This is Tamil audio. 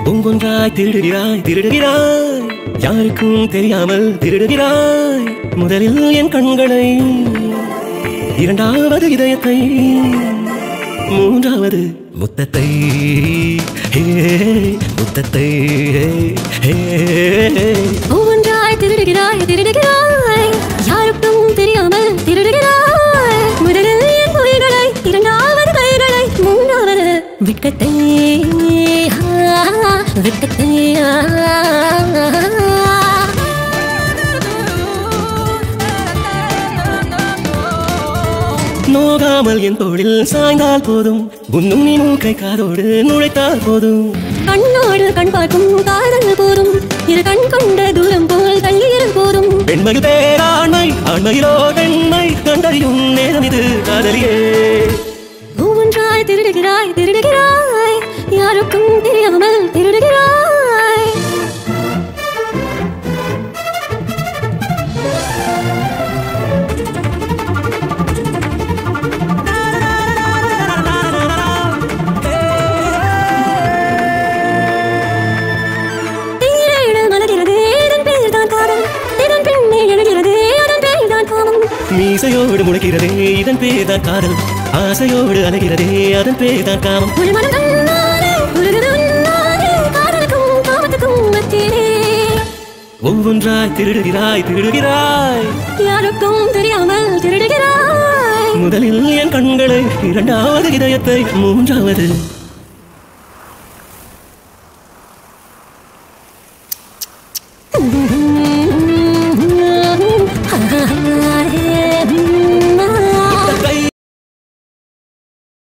ஒவ்வொன்றாய் திருடுகிறாய் திருடுகிறாய், யாருக்கும் தெரியாமல் திருடுகிறாய். முதலில் என் கண்களை, இரண்டாவது இதயத்தை, மூன்றாவது முத்தத்தை, முத்தத்தை. ஒவ்வொன்றாய் திருடுகிறாய் திருடுகிறாய், யாருக்கும் தெரியாமல் திருடுகிறாய். முதலில் என் பொய்களை, இரண்டாவது கைகளை, மூன்றாவது வெட்கத்தை, வெட்கத்தை. நோகாமல் என் தோளில் சாய்ந்தால் போதும், உன்னும் நீ மூக்கை காதோடு நுழைத்தால் போதும். கண்ணோடு கண் பார்க்கும் காதல் போதும், இரு கண் கொண்ட தூரம் போல் தள்ளியல் போதும். பெண்மையில் பேராண்மை, ஆண்மையிலோ பெண்மை கண்டறியும் நேரம் இது காதலியே. ஒவ்வொன்றாய் திருடுகிறாய் திருடுகிறாய், யாருக்கும் தெரியாமல் திருடுகிறாய். மீசையோடு முளைக்கிறதே இதன் பேர்தான் காதல், ஆசையோடு அலைகிறதே அதன் பேர்தான் காமம். ஒவ்வொன்றாய் திருடுகிறாய் திருடுகிறாய், யாருக்கும் தெரியாமல் திருடுகிறாய். முதலில் என் கண்களை, இரண்டாவது இதயத்தை, மூன்றாவது